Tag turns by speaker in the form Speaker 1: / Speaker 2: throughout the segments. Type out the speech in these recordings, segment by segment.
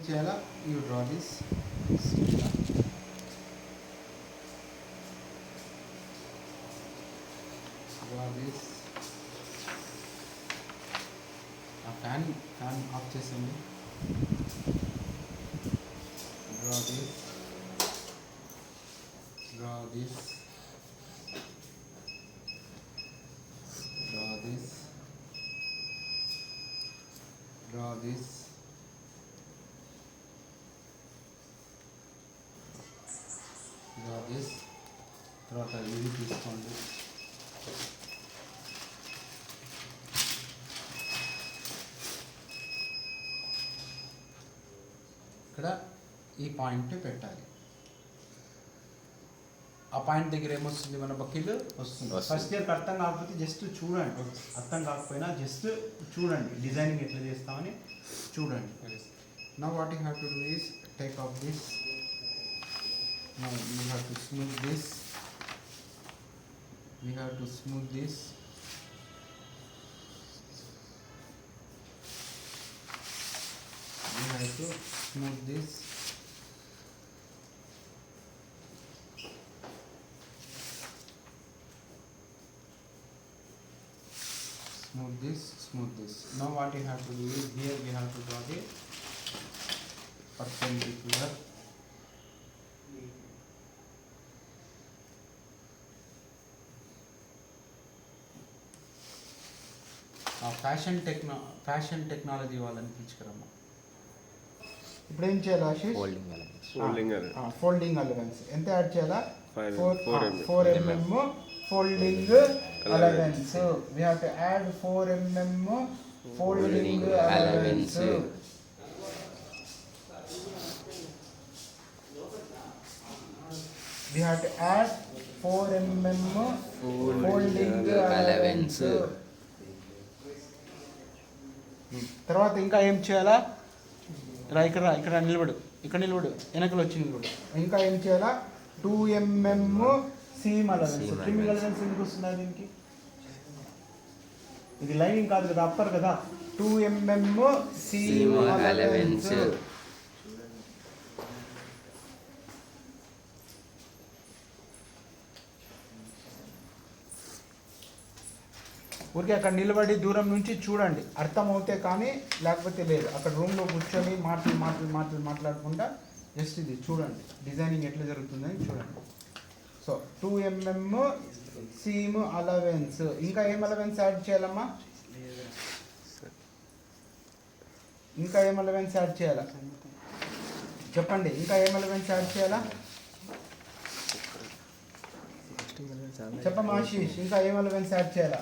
Speaker 1: చేయాలా? You draw this, fan off చేసేయండి. Draw this, draw this, draw this, draw this, draw this. తర్వాత ఇది తీసుకోండి. ఇక్కడ ఈ పాయింట్ పెట్టాలి. ఆ పాయింట్ దగ్గర ఏమొస్తుంది? మన బకీలు వస్తుంది. ఫస్ట్ ఇయర్కి అర్థం కాకపోతే జస్ట్ చూడండి, అర్థం కాకపోయినా జస్ట్ చూడండి డిజైనింగ్ ఎట్లా చేస్తామని చూడండి. Now what you have to do is take off this. Now you have to smooth this, we have to smooth this. We have to smooth this. Smooth this, smooth this. Now what you have to do is here we have to draw the perpendicular. Fashion technology వాళ్ళని పిలుచుకురమ్మా. ఇప్పుడు ఏం చేయాలి ఆశీష్? Folding allowance ఎంత add చేయాలా? 4 mm folding allowance. We have to add 4 mm folding allowance. We have to add 4 mm folding allowance. తర్వాత ఇంకా ఏం చేయాలా? ఇక్కడ నిలబడు, వెనకలు వచ్చి నిలబడు. ఇంకా ఏం చేయాలా? 2 mm seam allowance. Trimming allowance ఎందుకు వస్తున్నాయి దీనికి? ఇది లైనింగ్ కాదు కదా, అప్పర్ కదా. 2 mm సీమ్ అలవెన్స్. ఊరికే అక్కడ నిలబడి దూరం నుంచి చూడండి, అర్థమవుతే కానీ, లేకపోతే లేదు. అక్కడ రూమ్లో కూర్చొని మాట్లాడకుండా జస్ట్ ఇది చూడండి, డిజైనింగ్ ఎట్లా జరుగుతుందని చూడండి. So 2 mm seam allowance. ఇంకా ఏం అలవెన్స్ యాడ్ చేయాలమ్మా? ఇంకా ఏం అలవెన్స్ యాడ్ చేయాలా చెప్పండి? ఇంకా ఏం అలవెన్స్ యాడ్ చేయాలా చెప్పమ్మా ఆశీష్? ఇంకా ఏం అలవెన్స్ యాడ్ చేయాలా?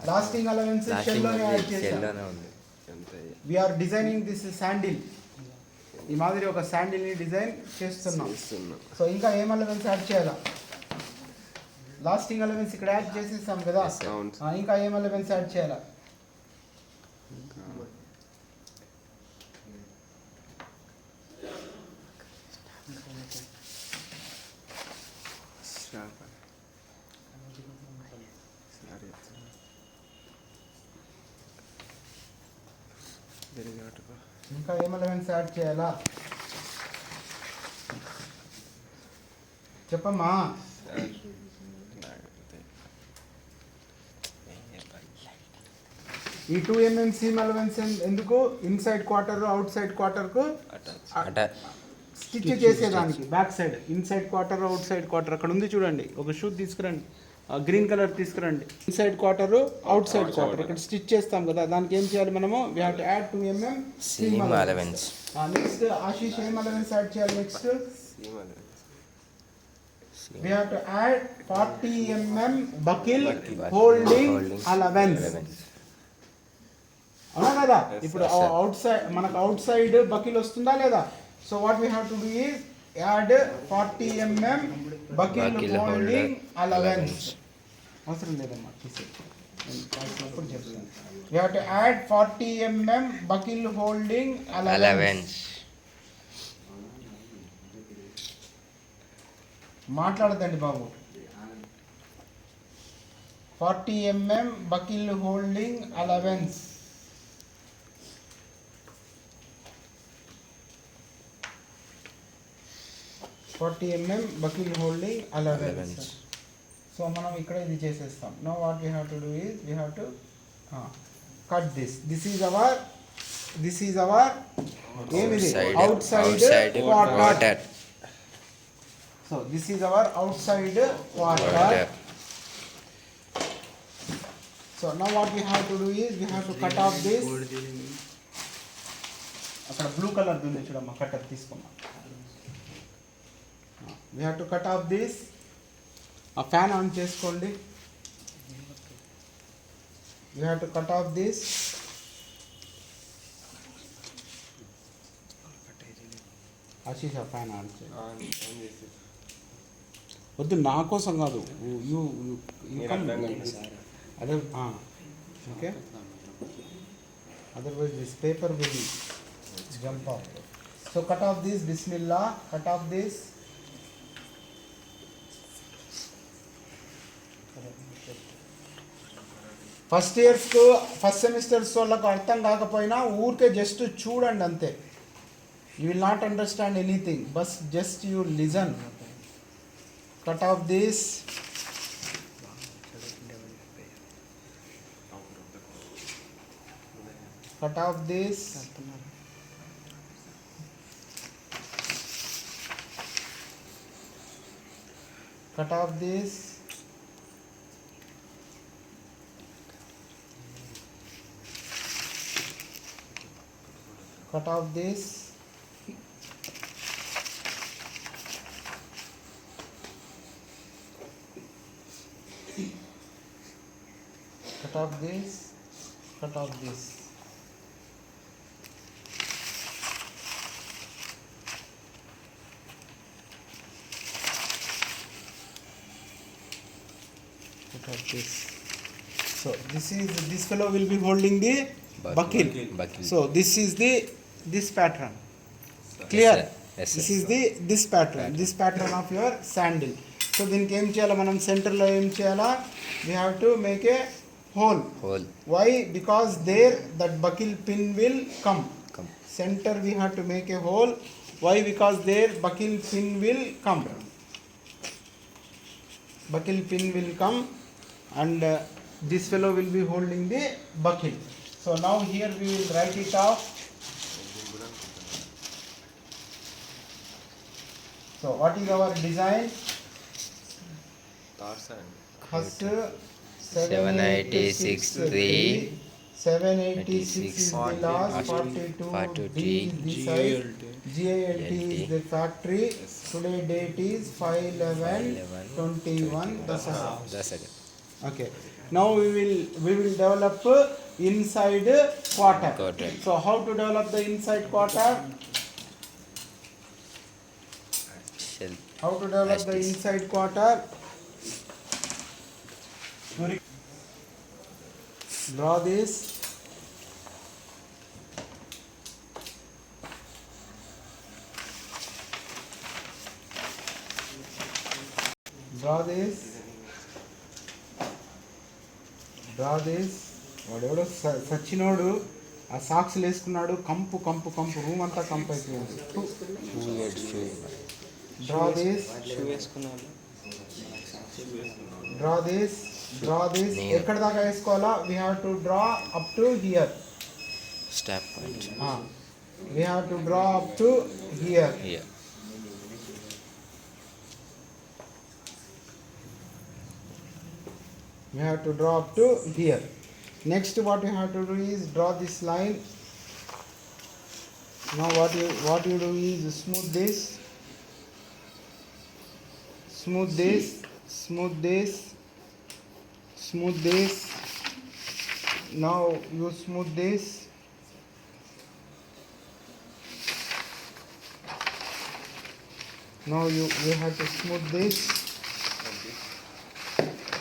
Speaker 1: లాస్టింగ్ అలవెన్స్ షెల్లోనే యాడ్ చేయాలి. We are designing this sandal. ఈ మాదిరి ఒక శాండిల్ని డిజైన్ చేస్తున్నాం. సో ఇంకా ఏం అలవెన్స్ యాడ్ చేయాలా? లాస్టింగ్ అలవెన్స్ ఇక్కడ యాడ్ చేసేస్తాం కదా. ఇంకా ఏం అలవెన్స్ యాడ్ చేయాలా? ఇంకా ఏం అలవెన్స్ యాడ్ చేయాలా చెప్పమ్మా? ఈ 2 mm సీమ్ అలవెన్స్ ఎందుకు? ఇన్సైడ్ క్వార్టర్ అవుట్ సైడ్ క్వార్టర్కు స్టిచ్ చేసేదానికి. Back side inside quarter outside quarter అక్కడ ఉంది చూడండి. ఒక షూ తీసుకురండి, గ్రీన్ కలర్ తీసుకురండి. Inside quarter outside quarter ఇక్కడ స్టిచ్ చేస్తాం కదా. దానికి ఏం చేయాలి మనము? We have to add 2 mm seam allowance. Next Ashish ఏం అలవెన్స్ యాడ్ చేయాలి? Next we have to add 40 mm buckle holding allowance. అవునా కదా? ఇప్పుడు అవుట్ సైడ్ మనకు అవుట్ సైడ్ బకిల్ వస్తుందా లేదా? So what we have to do is add 40 mm buckle holding allowance. అవసరం లేదమ్మా, తీసేప్పుడు చెప్తాను. We have to add 40 mm buckle holding allowance. మాట్లాడదండి బాబు. 40 mm buckle holding allowance. 40 mm buckle holding allowance. So మనం ఇక్కడ ఇది చేసేస్తాం. Now what we have to do is we have to cut this is our ఏమిది outside quarter. So this is our outside quarter. So now what we have to do is we have to cut off this. అక్కడ blue colour ఉంది చూడమ్మా, cutter తీసుకున్నా. We have to cut off this. ఆ fan on చేసుకోండి. You have to cut off this. Ashish ఆ fan on చేసి వద్దు, నా కోసం కాదు. అదే okay. Otherwise this paper will jump off. So cut off this. బిస్మిల్లా, cut off this. First ఇయర్స్కు first semesters వాళ్ళకు అర్థం కాకపోయినా ఊరికే జస్ట్ చూడండి అంతే. You will not understand anything, bus just you listen. Cut off this. Cut off this. Cut off this. Cut off this. Cut off this. Cut off this. Cut off this. So this fellow will be holding the buckle. So this pattern. Clear?
Speaker 2: Yes,
Speaker 1: this is this pattern of your sandal. So దీనికి ఏం చేయాలి మనం? సెంటర్లో ఏం చేయాలా? we have to make a hole. Why? Because there that buckle pin will come. Center we have to make a hole. Why? Because there buckle pin will come. Buckle pin will come and this fellow will be holding the buckle. So now here we will write it off. So what is our design? First
Speaker 2: 786
Speaker 1: 786 is the last, 42 D is the size, GILT is the factory. Today date is 5/11/21. Okay. Now we will develop inside quarter. So how to develop the inside quarter? How to develop the inside quarter? Draw this. Draw this. వాడెవడో సచ్చినోడు ఆ సాక్స్లు వేసుకున్నాడు. కంపు room అంతా కంపు అయిపోయింది. Draw this. ఎక్కడ దాకా వేసుకోవాలా? We have to draw up to hear.
Speaker 2: Stop point.
Speaker 1: We have to draw up to hear. We have to draw up to here. Next what you have to do is draw this line. Now what you do is smooth this. Now you smooth this. Now you have to smooth this.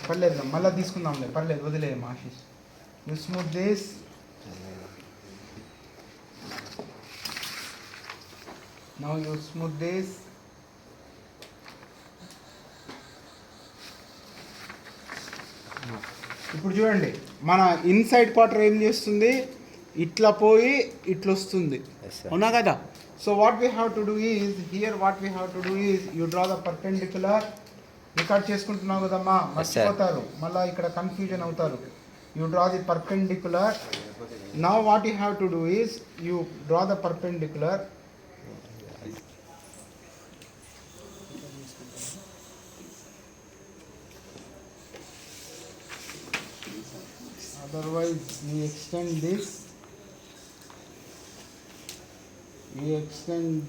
Speaker 1: పర్లేదు మళ్ళీ తీసుకుందాంలే, పర్లేదు వదిలేయమ్మా Ashish. You smooth this. Now you smooth this. ఇప్పుడు చూడండి మన inside quarter ఏం చేస్తుంది? ఇట్లా పోయి ఇట్లా వస్తుంది.
Speaker 2: Yes, sir.
Speaker 1: అవునా కదా? So what we have to do is here what we have to do is you draw the perpendicular. Record చేసుకుంటున్నావు కదమ్మా, మర్చిపోతారు, మళ్ళీ ఇక్కడ కన్ఫ్యూజన్ అవుతారు. You draw the perpendicular. Now what you have to do is you draw the perpendicular. Otherwise we extend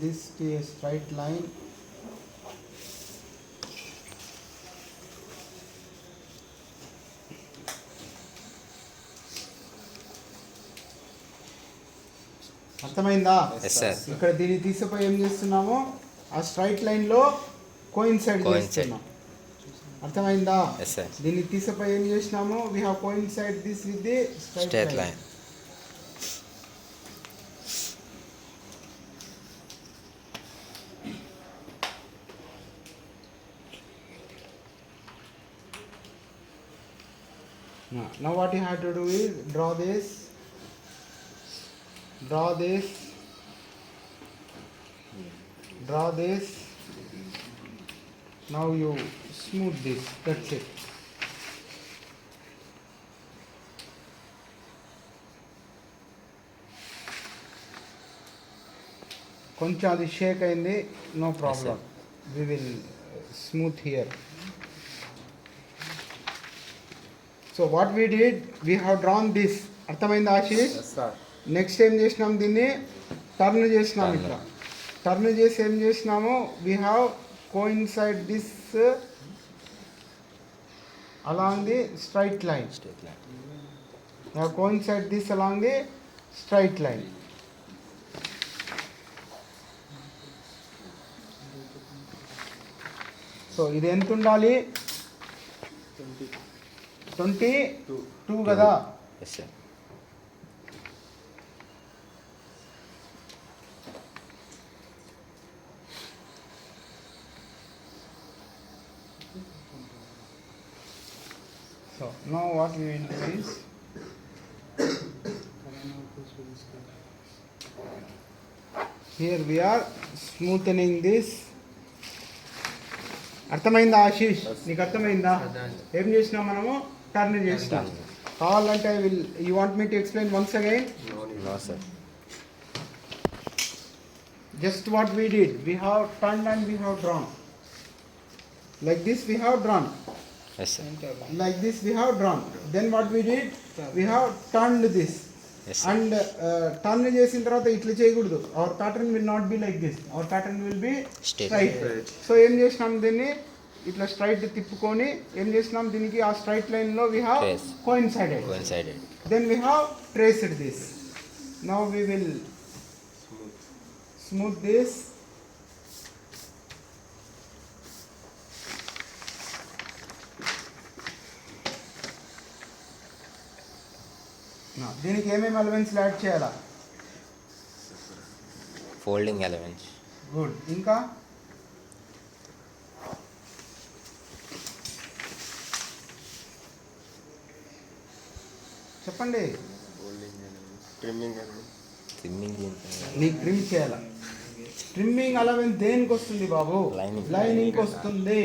Speaker 1: this to a straight line. అర్థమైందా?
Speaker 2: Yes, sir.
Speaker 1: ఇక్కడ దీన్ని తీసుకుపోయి ఏం చేస్తున్నాము, ఆ స్ట్రైట్ లైన్ లో కోయిన్సైడ్ చేస్తున్నాం. అర్థమైందా?
Speaker 2: Yes, sir.
Speaker 1: దీన్ని తీసుకుపోయి ఏం చేసినాము, we have coincide this with the
Speaker 2: Straight line.
Speaker 1: Now what you have to do is draw this. Now you smooth this, that's it. కొంచెం అది షేక్ అయింది, no problem, we will smooth here. So what we did, we have drawn this. అర్థమైంది ఆశీష్? Next ఏం చేసినాం, దీన్ని turn చేసినాం. ఇట్లా టర్న్ చేసి ఏం చేసినాము, we have coincide this along the straight line. Now coincide this along the straight line. So ఇది ఎంత ఉండాలి, 22 కదా?
Speaker 2: Yes, sir.
Speaker 1: So now what we will do is here we are smoothening this. అర్థమైందా ఆశీష్? నీకు అర్థమైందా? ఏం చేసినాం మనము, టర్న్ చేసినాం. కావాలంటే I will, you want me to explain once again?
Speaker 2: No, sir.
Speaker 1: Just what we did, we have turned and we have drawn. Like this we have drawn.
Speaker 2: Yes, sir.
Speaker 1: Like this we have drawn. Then what we did, we have turned this.
Speaker 2: Yes, sir.
Speaker 1: And turn చేసిన తర్వాత ఇట్లా చేయకూడదు. Our pattern will not be like this. Our pattern will be straight. So ఏం చేసినాం, దీన్ని ఇట్లా straight తిప్పుకొని ఏం చేసినాం, దీనికి ఆ స్ట్రైట్ లైన్ లో we have
Speaker 2: Trace.
Speaker 1: coincided. Then we have traced this. Now we will smooth this. దీనికి ఏమేమి ఎలిమెంట్స్ యాడ్ చేయాలా?
Speaker 2: Folding elements.
Speaker 1: గుడ్. ఇంకా చెప్పండి.
Speaker 2: Trimming.
Speaker 1: నీకు ట్రిమ్ చేయాలా? ట్రిమ్మింగ్ అలవెన్స్ దేనికి వస్తుంది బాబు? లైనింగ్ వస్తుంది.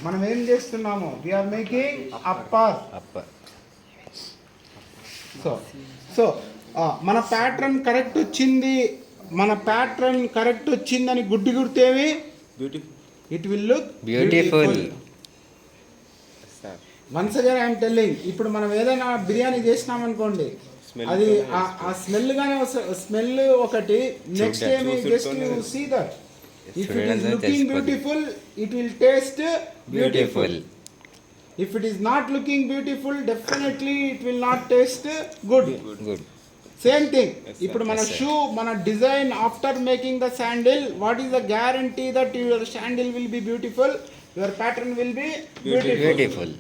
Speaker 1: మనం ఏం చేస్తున్నాము, వీఆర్ మేకింగ్ అప్పర్. సో మన ప్యాటర్న్ కరెక్ట్ వచ్చింది, అని గుర్తేవి, it will look beautiful. Once again I'm telling, ఇప్పుడు మనం ఏదైనా బిర్యానీ చేసినామనుకోండి, అది ఆ స్మెల్ గానే స్మెల్ ఒకటి. నెక్స్ట్ ఏమి, just you see that if it is looking beautiful it will taste beautiful. If it is not looking beautiful, definitely it will not taste good. Same thing. ఇప్పుడు మన షూ, మన design after making the sandal, what is the guarantee that your sandal will be beautiful, your pattern will be beautiful.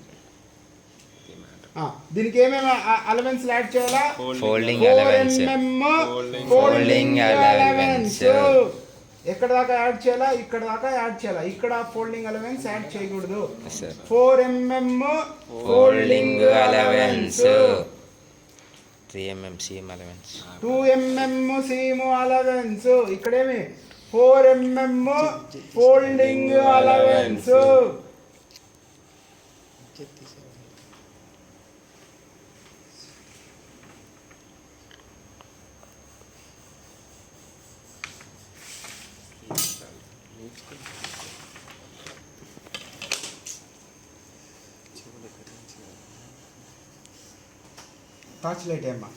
Speaker 1: దీనికి ఏమేమి allowance add చేయాలా?
Speaker 2: Folding elements.
Speaker 1: Folding allowance. ఎక్కడ దాకా add చేయాలా? ఇక్కడ దాకా యాడ్ చేయాలా. ఇక్కడ ఫోల్డింగ్ అలవెన్స్ యాడ్ చేయకూడదు. 4 mm folding allowance.
Speaker 2: 3 mm seam allowance.
Speaker 1: 2 mm seam allowance. ఇక్కడేమి 4 mm folding allowance. Torch light ఏమ్మా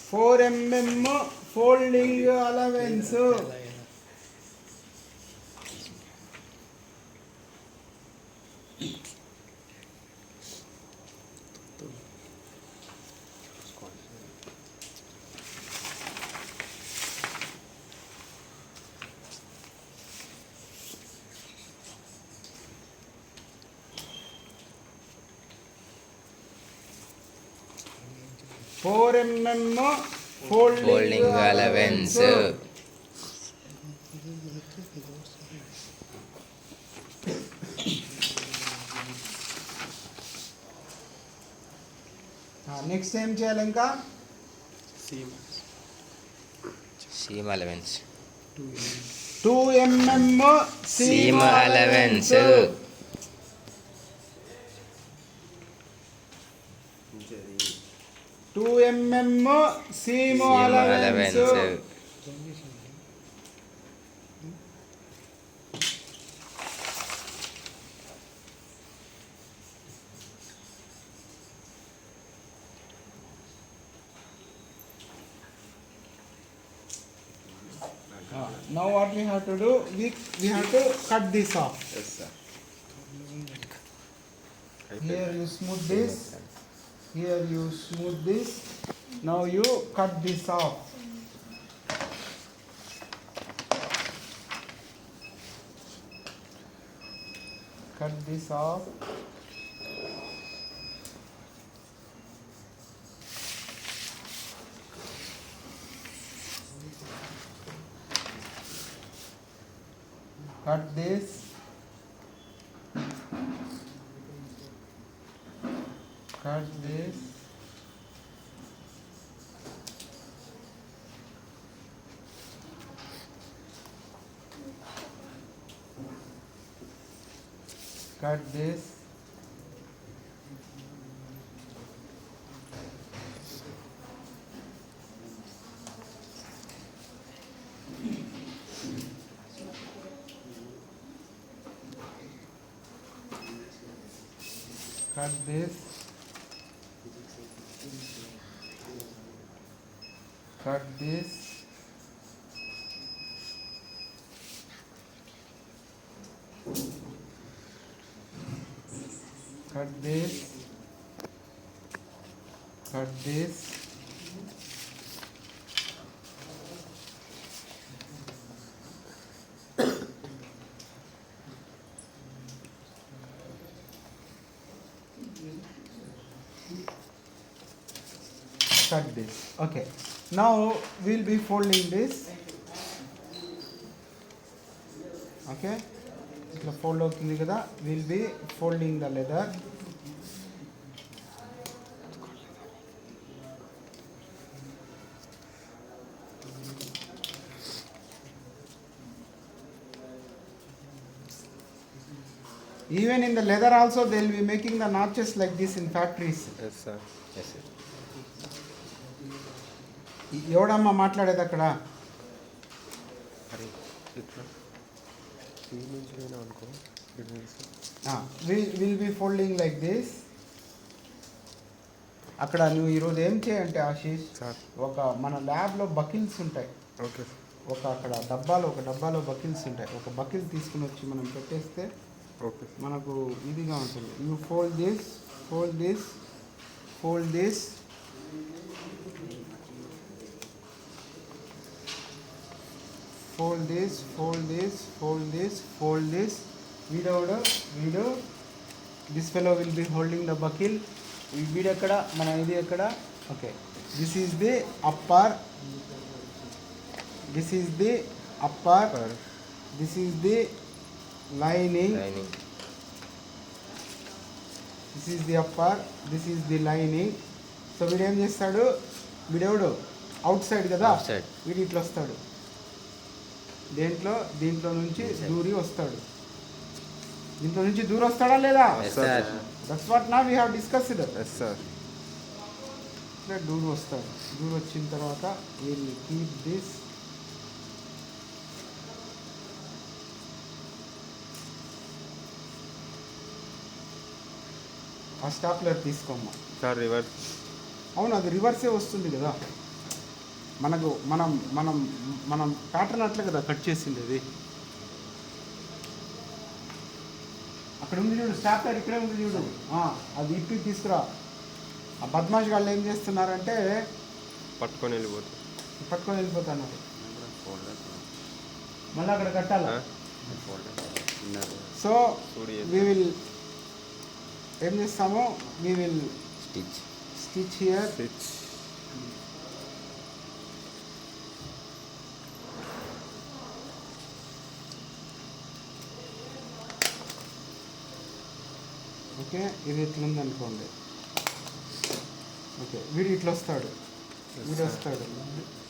Speaker 1: 4 mm folding allowance. Four mm
Speaker 2: Folding allowance.
Speaker 1: 4 next ఏం చేయాలి ఇంకా
Speaker 2: Seam allowance.
Speaker 1: 2 mm
Speaker 2: Seam allowance.
Speaker 1: 2 mm seam
Speaker 2: Seam
Speaker 1: allowance.
Speaker 2: allowance.
Speaker 1: Now what we have to do, we have to cut this off.
Speaker 2: Yes, sir.
Speaker 1: Here you smooth this. Here you smooth this. Now you cut this off. Cut this off. Cut this. Cut this. Cut this. Cut this. Cut this. Cut this. Cut this. Cut this. Okay. Now we'll be folding this. Okay. ఇట్లా fold అవుతుంది కదా, will be folding the leather. Even in the leather also they will be making the notches like this in factories.
Speaker 2: Yes, sir. Yes, sir.
Speaker 1: ఎవడమ్మా మాట్లాడేది అక్కడ? Will be folding like this. అక్కడ నువ్వు ఈరోజు ఏం చేయంటే ఆశీష్, ఒక మన ల్యాబ్లో బకిల్స్ ఉంటాయి.
Speaker 2: ఓకే.
Speaker 1: ఒక డబ్బాలో బకిల్స్ ఉంటాయి. ఒక బకిల్ తీసుకుని వచ్చి మనం పెట్టేస్తే
Speaker 2: ఓకే
Speaker 1: మనకు ఇదిగా ఉంటుంది. You fold this, fold this, fold this, fold this, fold this, fold this, fold this. Video. This fellow will be holding the buckle. Video ekkada, mana idi ekkada. Okay. This is the upper. This is the upper. This is the lining. This is the upper. This is the lining. So వీడు ఏం చేస్తాడు, వీడెవడు out side కదా,
Speaker 2: Outside.
Speaker 1: వీడు ఇట్లా వస్తాడు, దీంట్లో నుంచి దూరి వస్తాడు, దీంట్లో నుంచి దూరం వస్తాడా లేదా?
Speaker 2: Yes, sir.
Speaker 1: దట్స్ వాట్ నా we have discussed.
Speaker 3: Yes sir.
Speaker 1: ఇట్లా దూరం వస్తాడు, దూరం వచ్చిన తర్వాత వీల్ కీప్ దిస్ ఆ స్టాప్లర్ తీసుకోమ్మా.
Speaker 3: Sir reverse.
Speaker 1: అవును, అది రివర్సే వస్తుంది కదా, మనకు మనం మనం మనం ప్యాటర్న్ అట్లే కదా కట్ చేసింది అది. అక్కడ ఉంది చూడు స్టాప్లర్, ఇక్కడే ఉంది చూడు, అది ఇప్పి తీసుకురా. ఆ బద్మాష్ వాళ్ళు ఏం చేస్తున్నారంటే
Speaker 3: పట్టుకొని వెళ్ళిపోతుంది.
Speaker 1: పట్టుకొని వెళ్ళిపోతున్నారు, మళ్ళీ అక్కడ కట్టాలా. సో వి విల్ ఏం చేస్తాము, we will stitch here.
Speaker 3: Stitch.
Speaker 1: Okay, ఇది ఇట్లా ఉందనుకోండి. ఓకే, వీడు ఇట్లా వస్తాడు,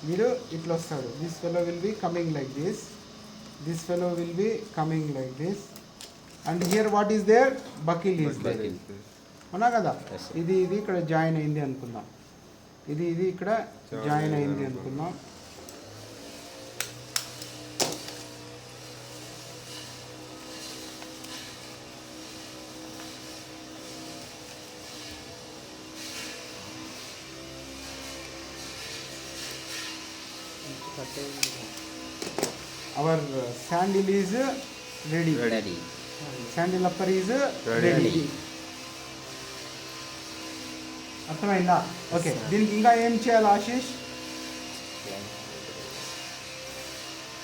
Speaker 1: వీడు ఇట్లా వస్తాడు. This fellow will be coming like this, this fellow will be coming like this, and here what is there, buckle is there. అవునా కదా?
Speaker 2: Yes, sir.
Speaker 1: ఇది ఇక్కడ జాయిన్ అయింది అనుకుందాం, ఇది ఇక్కడ జాయిన్ అయింది అనుకుందాం. Our sandal is ready.
Speaker 2: Ready.
Speaker 1: Sandal upper is
Speaker 3: Ready.
Speaker 1: ready. అర్థమైందా? ఓకే, దీనికి ఇంకా ఏం చేయాలి ఆశీష్?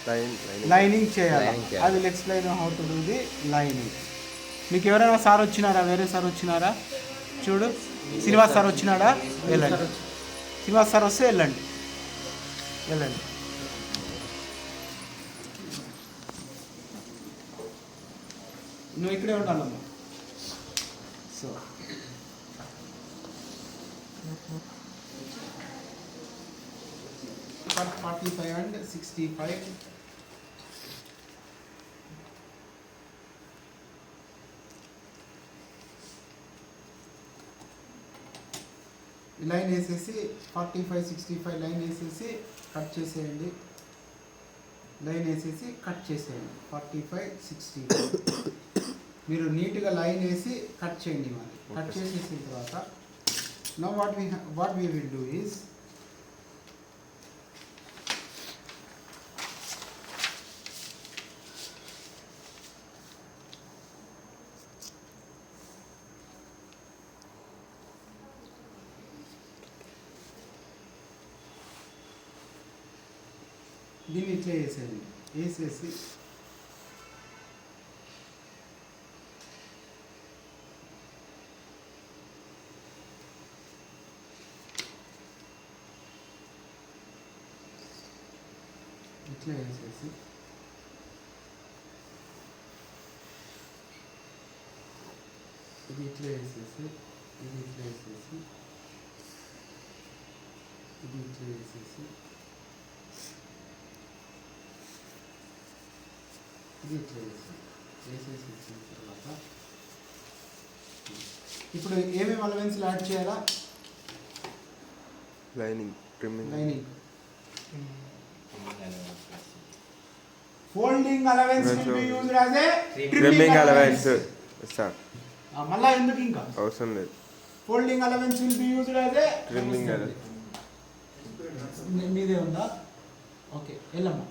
Speaker 1: లైనింగ్ చేయాలి.
Speaker 2: Lining చేయాలి.
Speaker 1: I will explain how to do the lining. మీకు ఎవరైనా సార్ వచ్చినారా, వేరే సార్ వచ్చినారా? చూడు, శ్రీనివాస్ సార్ వచ్చినాడా? వెళ్ళండి. శ్రీనివాస్ సార్ వస్తే వెళ్ళండి. నువ్వు ఇక్కడే ఉండాలమ్మా. So 45 and 65. లైన్ వేసేసి 45, 65 లైన్ వేసేసి కట్ చేసేయండి. 45, 65 మీరు నీట్గా లైన్ వేసి కట్ చేయండి. మరి కట్ చేసేసిన తర్వాత now what we will do is, దీన్ని ఇట్లా వేసేయండి. వేసేసి ఇట్లా వేసేసి ఇది ఇట్లా వేసేసి ఇది ఇట్లా వేసేసి ఇది ఇట్లా వేసేసి ఇది ఇట్లా వేసేసి ఇచ్చిన తర్వాత ఇప్పుడు ఏమేమి అలవెన్స్లు యాడ్ చేయాలా?
Speaker 3: Lining, trimming.
Speaker 1: Lining, folding allowance will be used as a
Speaker 3: trimming allowance. Sir
Speaker 1: మళ్ళా ఎందుకు ఇంకా
Speaker 3: అవసరం లేదు.
Speaker 1: folding allowance will be used as a
Speaker 3: trimming allowance.
Speaker 1: మీదే ఉందా? ఓకే, వెళ్ళమ్మా.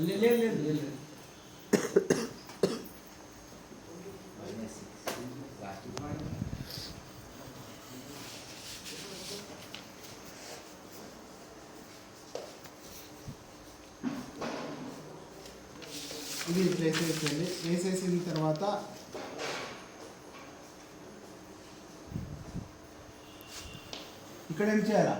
Speaker 1: లేదు ఇది ఇట్లా వేసేసేయండి. వేసేసిన తర్వాత ఇక్కడ ఏం చేయాలా?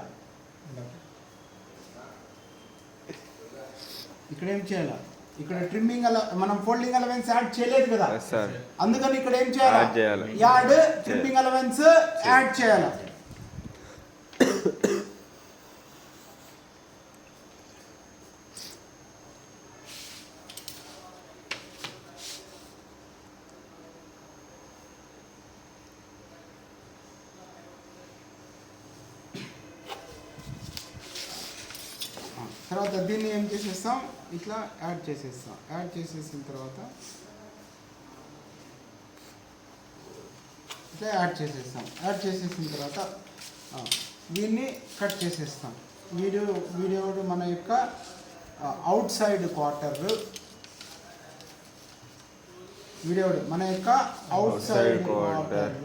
Speaker 1: ఇక్కడ ట్రిమ్మింగ్ మనం ఫోల్డింగ్ అలవెన్స్ యాడ్ చేయలేదు కదా,
Speaker 3: Yes, sir.
Speaker 1: అందుకని ఇక్కడ ఏం
Speaker 3: Add చేయాలి.
Speaker 1: యాడ్ ట్రిమ్మింగ్ అలవెన్స్ యాడ్ చేయాలి. తర్వాత దీన్ని ఏం చేసేస్తాం, ఇట్లా యాడ్ చేసేస్తాం. యాడ్ చేసేసిన తర్వాత ఇట్లా యాడ్ చేసేస్తాం. యాడ్ చేసేసిన తర్వాత దీన్ని కట్ చేసేస్తాం. వీడియో మన యొక్క అవుట్ సైడ్ క్వార్టర్, వీడియో మన యొక్క అవుట్ సైడ్ క్వార్టర్,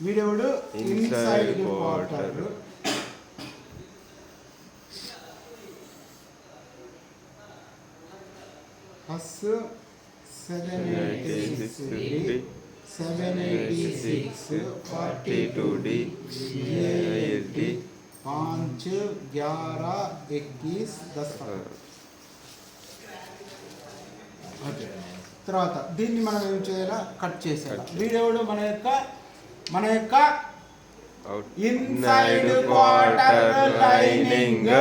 Speaker 1: వీడియోడు inside quarter, plus 786
Speaker 3: 42D
Speaker 1: 5 11 21 10. Okay. తర్వాత దీన్ని మనం ఏం చేయాలా, కట్ చేసేయాలి. వీడియోడు మన యొక్క inside quarter lining.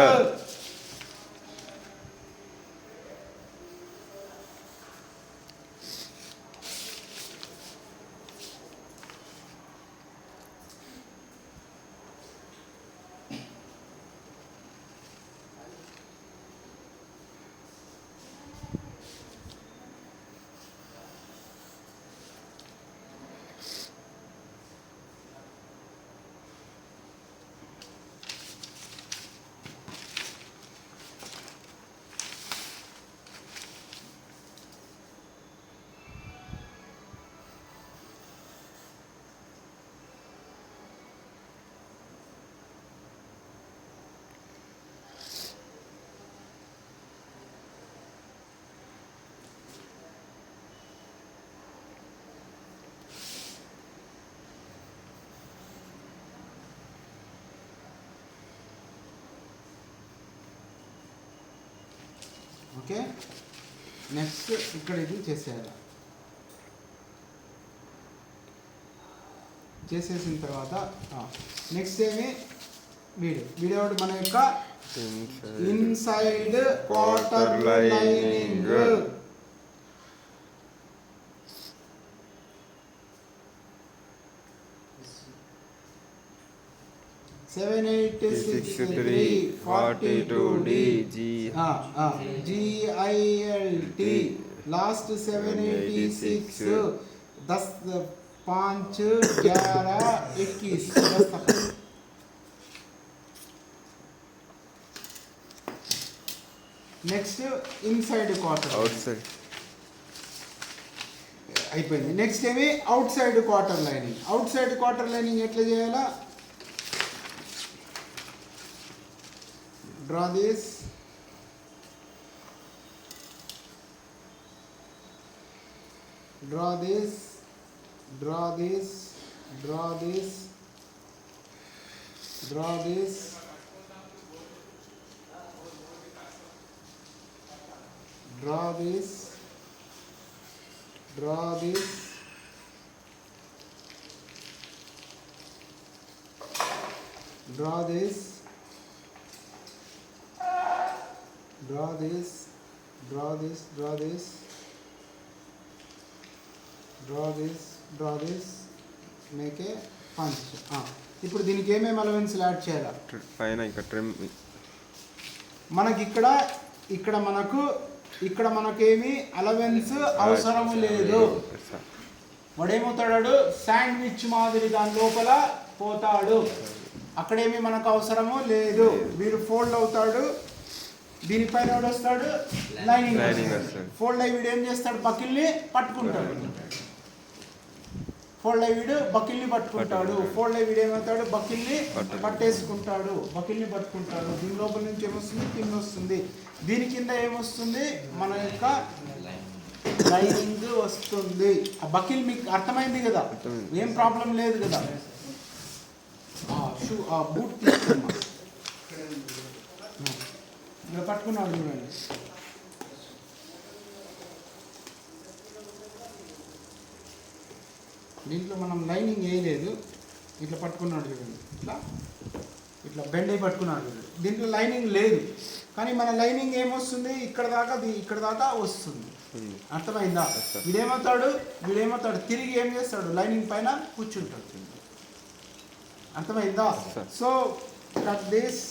Speaker 1: Okay. Next ఇక్కడ ఇది చేసేయాలి. చేసేసిన తర్వాత నెక్స్ట్ ఏమి, వీడియో మన యొక్క inside quarter lining. 786
Speaker 3: 42D
Speaker 1: GILT last 786 10 5 11 21 10 तक. Next inside quarter,
Speaker 3: out side
Speaker 1: అయిపోయింది. నెక్స్ట్ ఏమి, out side quarter lining. Out side quarter lining ఎట్లా చేయాలా, draw this, draw this, draw this, draw this, draw this, draw this, draw this, draw this, draw this, draw this, draw this, draw this, draw this, make a punch. ఇప్పుడు దీనికి ఏమేమి అలవెన్స్లు add చేయాలా,
Speaker 3: పైన ఇంకా trim
Speaker 1: మనకి ఇక్కడ మనకేమి allowance అవసరం లేదు. వాడేమవుతాడు, శాండ్విచ్ మాదిరి దాని లోపల పోతాడు. అక్కడేమి మనకు అవసరము లేదు. వీడు ఫోల్డ్ అవుతాడు, దీనిపైన వస్తాడు లైనింగ్ వస్తాడు. ఫోల్డ్ అయ్యి వీడు ఏం చేస్తాడు, బకిల్ని పట్టుకుంటాడు. ఫోల్డ్ అయ్యి వీడు బకిల్ని పట్టుకుంటాడు. ఫోల్డ్ అయ్యి వీడు ఏమవుతాడు, బకిల్ని పట్టేసుకుంటాడు. బకిల్ని పట్టుకుంటాడు. దీని లోపల నుంచి ఏమొస్తుంది, పిన్ వస్తుంది. దీని కింద ఏమొస్తుంది, మన యొక్క లైనింగ్ వస్తుంది. ఆ బకిల్ మీకు అర్థమైంది కదా, ఏం ప్రాబ్లం లేదు కదా. బూట్ తీసుకున్నా ఇలా పట్టుకున్నాడు చూడండి. దీంట్లో మనం లైనింగ్ వేయలేదు, ఇట్లా పట్టుకున్నాడు చూడండి. ఇట్లా బెండ్ అయి పట్టుకున్నాడు చూడండి. దీంట్లో లైనింగ్ లేదు, కానీ మన లైనింగ్ ఏమొస్తుంది, ఇక్కడ దాకా వస్తుంది. అర్థమైందా? వీడేమవుతాడు తిరిగి ఏం చేస్తాడు, లైనింగ్ పైన కూర్చుంటాడు. అర్థమైందా? So cut this.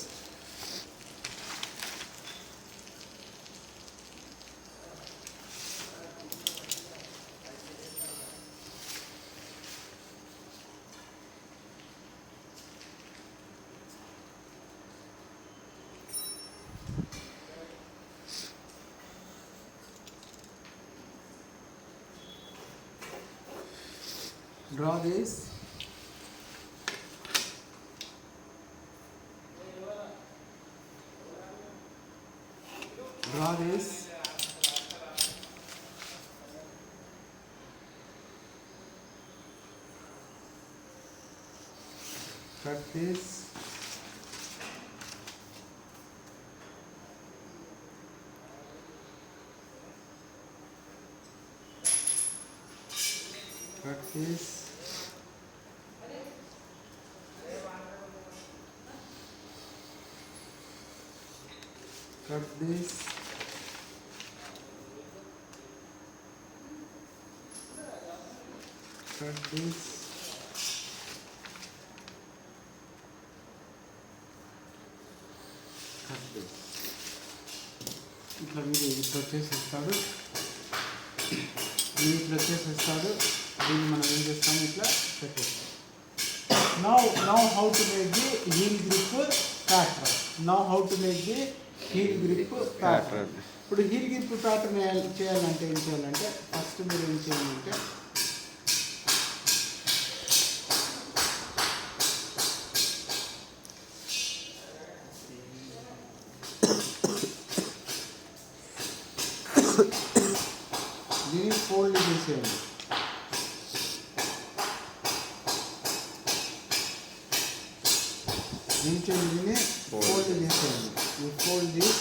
Speaker 1: Draw this. Draw this. Cut this. Cut this. Cut this. Cut this. Cut this. ఇట్లా మీరు ఇట్లా వచ్చేసేస్తాడు, ఇట్లా వచ్చేసేస్తాడు. దీన్ని మనం ఏం చేస్తాము, ఇట్లా పెట్టేస్తాం. Now how to make the heel grip pattern. Now how to make the heel grip pattern. ఇప్పుడు హీల్ గ్రిప్ ప్యాటర్న్ చేయాలంటే ఏం చేయాలంటే ఫస్ట్ మీరు ఏం చేయాలంటే దీన్ని ఫోల్డ్ చేసేయండి. దీన్ని ఫోల్డ్ చేసేయండి. You fold this,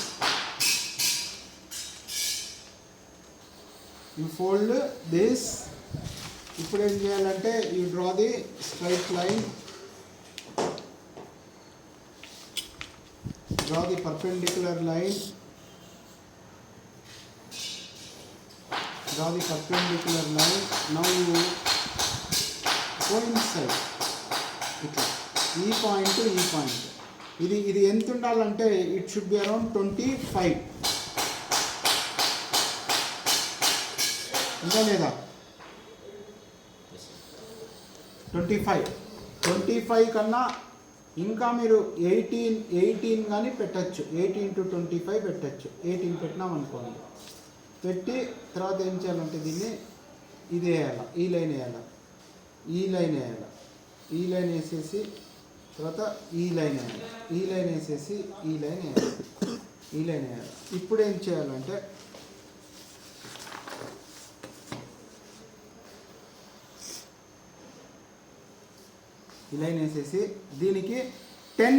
Speaker 1: you fold this. ఇప్పుడు ఏం చేయాలంటే you draw the straight line, draw the perpendicular line, draw the perpendicular line. Now you go inside. ఇట్లా ఈ పాయింట్ ఈ పాయింట్ ఇది ఎంత ఉండాలంటే ఇట్ షుడ్ బి అరౌండ్ 25. ఇంకా లేదా 25 కన్నా ఇంకా మీరు 18 కానీ పెట్టచ్చు. 18 to 25 పెట్టచ్చు. 18 పెట్టినాం అనుకోండి. పెట్టి తర్వాత ఏం చేయాలంటే దీన్ని ఇది వేయాలి, ఈ లైన్ వేయాలి, ఈ లైన్ వేయాలి, ఈ లైన్ వేసేసి తర్వాత ఈ లైన్ వేయాలి, ఈ లైన్ వేసేసి ఈ లైన్ వేయాలి, ఈ లైన్ వేయాలి. ఇప్పుడు ఏం చేయాలంటే ఈ లైన్ వేసేసి దీనికి 10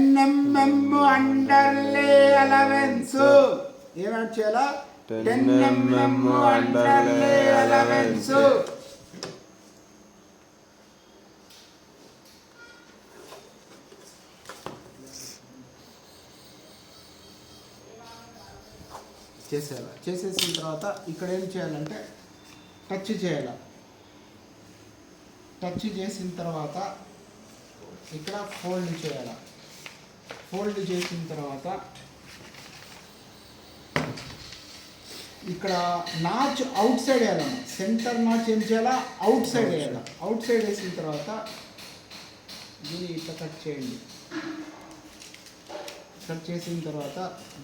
Speaker 1: mm అండర్లే అలవెన్స్ ఏమేమి చేయాలా, 10 mm అండర్లే అలవెన్స్. చేసేయాలి. చేసేసిన తర్వాత ఇక్కడ ఏం చేయాలంటే టచ్ చేయాలి. టచ్ చేసిన తర్వాత ఇక్కడ ఫోల్డ్ చేయాలి. ఫోల్డ్ చేసిన తర్వాత ఇక్కడ నాచ్ అవుట్ సైడ్ వేయాలన్న, సెంటర్ నాచ్ ఏం చేయాలా, అవుట్ సైడ్ వేయాలి. అవుట్ సైడ్ వేసిన తర్వాత దీన్ని ఇట్లా కట్ చేయండి. కట్ చేసిన తర్వాత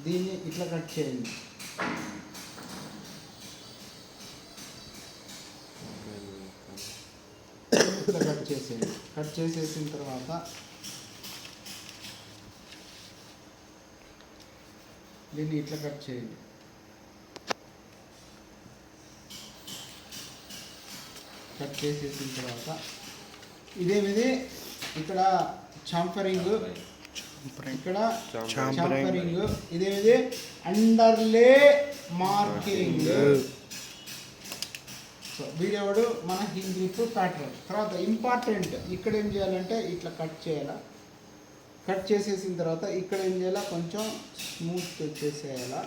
Speaker 1: దీన్ని ఇట్లా కట్ చేయండి. ఇట్లా కట్ చేసేయండి. కట్ చేసేసిన తర్వాత దీన్ని ఇట్లా కట్ చేయండి. కట్ చేసేసిన తర్వాత ఇదేమిది ఇక్కడ చాంఫరింగ్, ఇక్కడ చాంఫరింగ్, ఇదేమిది అండర్లే మార్కింగ్. సో వీడెవడు మన హీల్ గ్రిప్ ప్యాటర్న్. తర్వాత ఇంపార్టెంట్ ఇక్కడ ఏం చేయాలంటే ఇట్లా కట్ చేయాలా. కట్ చేసేసిన తర్వాత ఇక్కడ ఏం చేయాలా, కొంచెం స్మూత్ చేసేయాలా.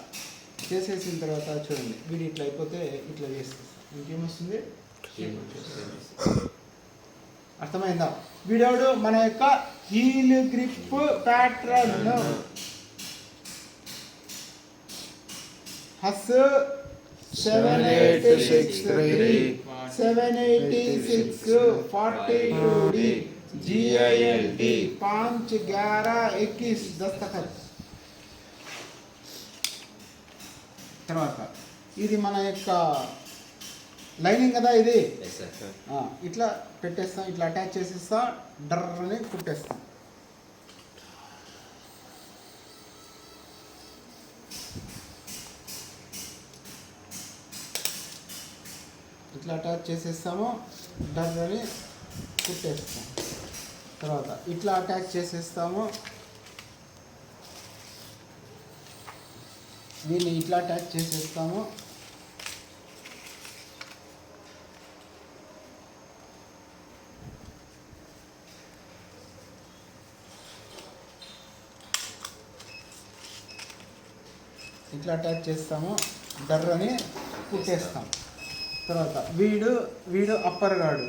Speaker 1: చేసేసిన తర్వాత చూడండి వీడు ఇట్లా అయిపోతే ఇట్లా చేసేసి ఇంకేమొస్తుంది, అర్థమైందా? వీడోడు మన యొక్క heel grip pattern has 7863 786 42D GILD 5 11 21 దస్తఖత్. తర్వాత ఇది మన యొక్క లైనింగ్ కదా ఇది. ఇట్లా పెట్టేస్తాం, ఇట్లా అటాచ్ చేసేస్తా, డర్ర్ అని కుట్టేస్తాం. ఇట్లా అటాచ్ చేసేస్తాము, డర్ర్ అని కుట్టేస్తాం. తర్వాత ఇట్లా అటాచ్ చేసేస్తాము, దీన్ని ఇట్లా అటాచ్ చేసేస్తాము. ఇట్లా అటాచ్ చేస్తాము, డర్ర్ అని కుట్టేస్తాం. తర్వాత వీడు అప్పర్ గాడు,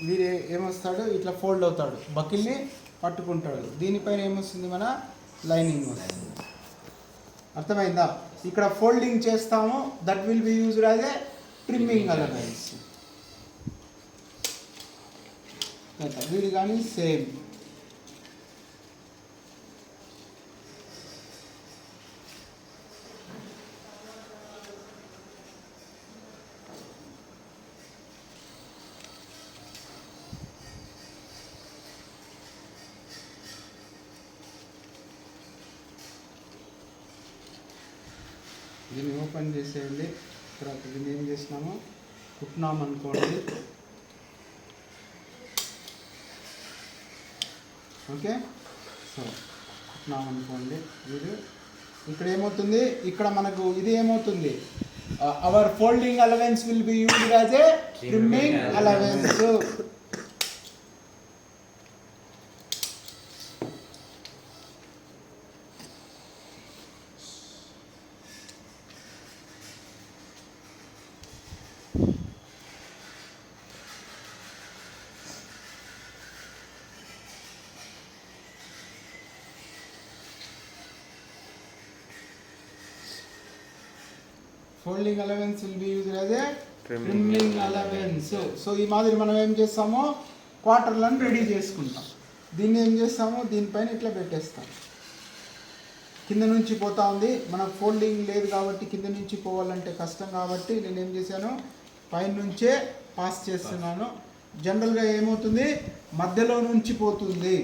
Speaker 1: వీడు ఏమొస్తాడు, ఇట్లా ఫోల్డ్ అవుతాడు, బకిల్ని పట్టుకుంటాడు. దీనిపైన ఏమొస్తుంది, మన లైనింగ్ వస్తుంది. అర్థమైందా? ఇక్కడ ఫోల్డింగ్ చేస్తాము, that will be used as a trimming allowance. వీడు కానీ సేమ్. దీన్ని ఓపెన్ చేసేయండి. తర్వాత దీన్ని ఏం చేసినాము, కుట్టినాం అనుకోండి. ఓకే, సో కుట్టినాం అనుకోండి. వీడు ఇక్కడ ఏమవుతుంది, ఇక్కడ మనకు ఇది ఏమవుతుంది, our folding allowance will be used as a trimming allowance. Folding allowance will be used as a trimming allowance. So ఈ మాదిరి మనం ఏం చేస్తామో క్వార్టర్లను రెడీ చేసుకుంటాం. దీన్ని ఏం చేస్తాము, దీనిపైన ఇట్లా పెట్టేస్తాం. కింద నుంచి పోతా ఉంది, మనకు ఫోల్డింగ్ లేదు కాబట్టి కింద నుంచి పోవాలంటే కష్టం కాబట్టి నేను ఏం చేశాను, పైన నుంచే పాస్ చేస్తున్నాను. జనరల్గా ఏమవుతుంది, మధ్యలో నుంచి పోతుంది,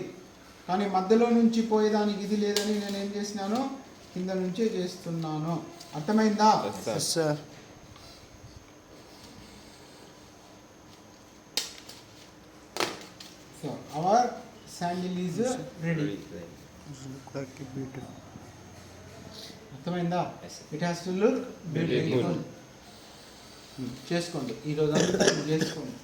Speaker 1: కానీ మధ్యలో నుంచి పోయేదానికి ఇది లేదని నేను ఏం చేసినాను, కింద నుంచే చేస్తున్నాను. అర్థమైందా?
Speaker 4: Sir.
Speaker 1: So our sandal is ready. అర్థమైందా? It has to look beautiful. చేసుకోండి, ఈరోజు అంతా చేసుకోండి.